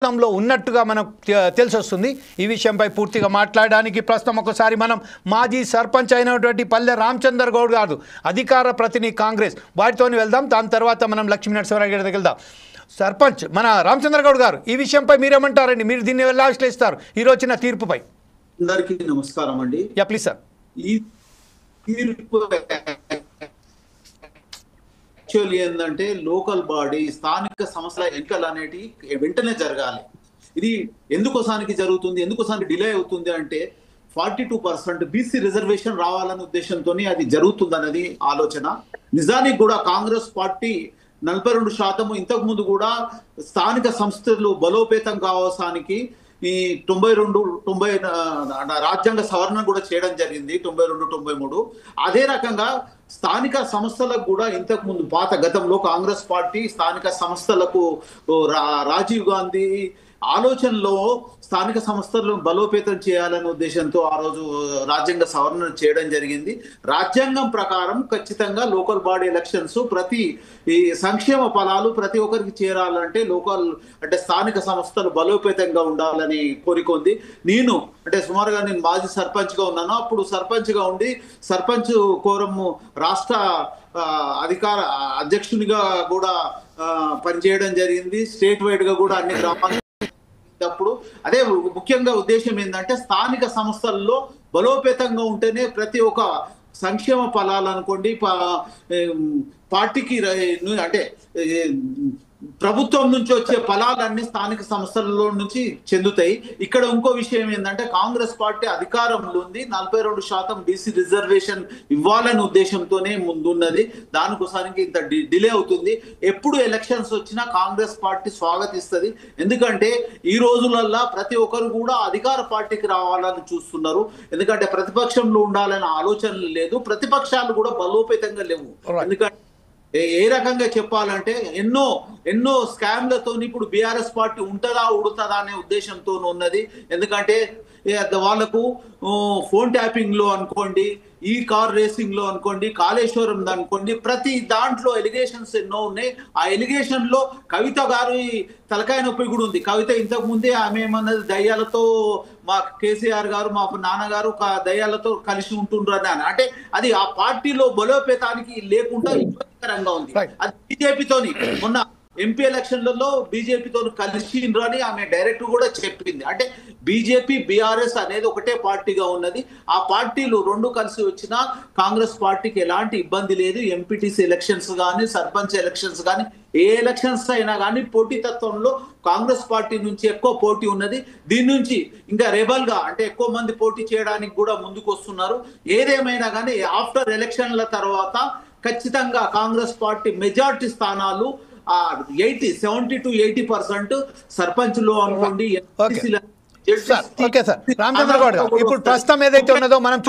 లో ఉన్నట్టుగా మనకు తెలిసొస్తుంది. ఈ విషయంపై పూర్తిగా మాట్లాడడానికి ప్రస్తుతం ఒకసారి మనం మాజీ సర్పంచ్ అయినటువంటి పల్లె రామచందర్ గౌడ్ గారు అధికార ప్రతినిధి కాంగ్రెస్ వారితోని వెళ్దాం. దాని తర్వాత మనం లక్ష్మీ నరసింహారావు గారి దగ్గరికి వెళ్దాం. సర్పంచ్ మన రామచంద్ర గౌడ్ గారు, ఈ విషయంపై మీరేమంటారండి? మీరు దీన్ని ఎలా విశ్లేషిస్తారు ఈ రోజున తీర్పుపై? అందరికీ నమస్కారం అండి. Yeah please sir. ఈ తీర్పు యాక్చువల్లీ ఏంటంటే లోకల్ బాడీ స్థానిక సంస్థల ఎన్నికలు అనేటి వెంటనే జరగాలి. ఇది ఎందుకోసానికి జరుగుతుంది, ఎందుకోసానికి డిలే అవుతుంది అంటే 42% బీసీ రిజర్వేషన్ రావాలనే ఉద్దేశంతో అది జరుగుతుంది అన్నది ఆలోచన. నిజానికి కూడా కాంగ్రెస్ పార్టీ 42% ఇంతకు ముందు కూడా స్థానిక సంస్థలు బలోపేతం కావడానికి ఈ 92-90 రాజ్యాంగ సవరణ కూడా చేయడం జరిగింది, 92-93. అదే రకంగా స్థానిక సంస్థలకు కూడా ఇంతకు ముందు పాత గతంలో కాంగ్రెస్ పార్టీ స్థానిక సంస్థలకు రాజీవ్ గాంధీ ఆలోచనలో స్థానిక సంస్థలను బలోపేతం చేయాలనే ఉద్దేశంతో ఆ రోజు రాజ్యాంగ సవరణ చేయడం జరిగింది. రాజ్యాంగం ప్రకారం ఖచ్చితంగా లోకల్ బాడీ ఎలక్షన్స్ ప్రతి ఈ సంక్షేమ ఫలాలు ప్రతి ఒక్కరికి చేరాలంటే అంటే స్థానిక సంస్థలు బలోపేతంగా ఉండాలని కోరికొంది. నేను సుమారుగా నేను మాజీ సర్పంచ్గా ఉన్నాను. అప్పుడు సర్పంచ్గా ఉండి సర్పంచ్ కోరం రాష్ట్ర అధికార అధ్యక్షునిగా కూడా పనిచేయడం జరిగింది. స్టేట్ వైడ్ గా కూడా అన్ని గ్రామాలు అప్పుడు అదే ముఖ్యంగా ఉద్దేశం ఏంటంటే స్థానిక సంస్థల్లో బలోపేతంగా ఉంటేనే ప్రతి ఒక్క సంక్షేమ ఫలాలు అనుకోండి పార్టీకి అంటే ప్రభుత్వం నుంచి వచ్చే ఫలాలన్నీ స్థానిక సంస్థలలో నుంచి చెందుతాయి. ఇక్కడ ఇంకో విషయం ఏంటంటే కాంగ్రెస్ పార్టీ అధికారంలో ఉంది, 42% బీసీ రిజర్వేషన్ ఇవ్వాలనే ఉద్దేశంతోనే ముందున్నది. దానికోసానికి ఇంత డిలే అవుతుంది. ఎప్పుడు ఎలక్షన్స్ వచ్చినా కాంగ్రెస్ పార్టీ స్వాగతిస్తుంది. ఎందుకంటే ఈ రోజులల్లా ప్రతి ఒక్కరు కూడా అధికార పార్టీకి రావాలని చూస్తున్నారు. ఎందుకంటే ప్రతిపక్షంలో ఉండాలనే ఆలోచనలు లేదు, ప్రతిపక్షాలు కూడా బలోపేతంగా లేవు. ఎందుకంటే ఏ రకంగా చెప్పాలంటే ఎన్నో స్కామ్లతో ఇప్పుడు బీఆర్ఎస్ పార్టీ ఉంటుందా ఉడుతుందా అనే ఉద్దేశంతో ఉన్నది. ఎందుకంటే వాళ్ళకు ఫోన్ ట్యాపింగ్ లో అనుకోండి, ఈ కార్ రేసింగ్ లో అనుకోండి, కాళేశ్వరం అనుకోండి, ప్రతి దాంట్లో ఎలిగేషన్స్ ఎన్నో ఉన్నాయి. ఆ ఎలిగేషన్ లో కవిత గారి తలకాయ నొప్పి కూడా ఉంది. కవిత ఇంతకు ముందే ఆమె ఏమన్నది, దయ్యాలతో మా కేసీఆర్ గారు మా నాన్నగారు దయ్యాలతో కలిసి ఉంటుండ్రు అని. అంటే అది ఆ పార్టీలో బలోపేతానికి లేకుండా ఇబ్బందికరంగా ఉంది. అది బీజేపీతోని మొన్న ఎంపీ ఎలక్షన్లలో బీజేపీతో కలిసిండ్రు అని ఆమె డైరెక్ట్ కూడా చెప్పింది. అంటే బీజేపీ బీఆర్ఎస్ అనేది ఒకటే పార్టీగా ఉన్నది. ఆ పార్టీలు రెండు కలిసి వచ్చినా కాంగ్రెస్ పార్టీకి ఎలాంటి ఇబ్బంది లేదు. ఎంపీటీసీ ఎలక్షన్స్ కానీ సర్పంచ్ ఎలక్షన్స్ కానీ ఏ ఎలక్షన్స్ అయినా కానీ పోటీతత్వంలో కాంగ్రెస్ పార్టీ నుంచి ఎక్కువ పోటీ ఉన్నది. దీని నుంచి ఇంకా రెబల్ గా అంటే ఎక్కువ మంది పోటీ చేయడానికి కూడా ముందుకు వస్తున్నారు. ఏదేమైనా కానీ ఆఫ్టర్ ఎలక్షన్ల తర్వాత ఖచ్చితంగా కాంగ్రెస్ పార్టీ మెజార్టీ స్థానాలు 70-80% సర్పంచ్ లో అనుకోండి. ఓకే సార్ రామచంద్ర గౌడ్ గారు, ఇప్పుడు ప్రస్తుతం ఏదైతే ఉన్నదో మనం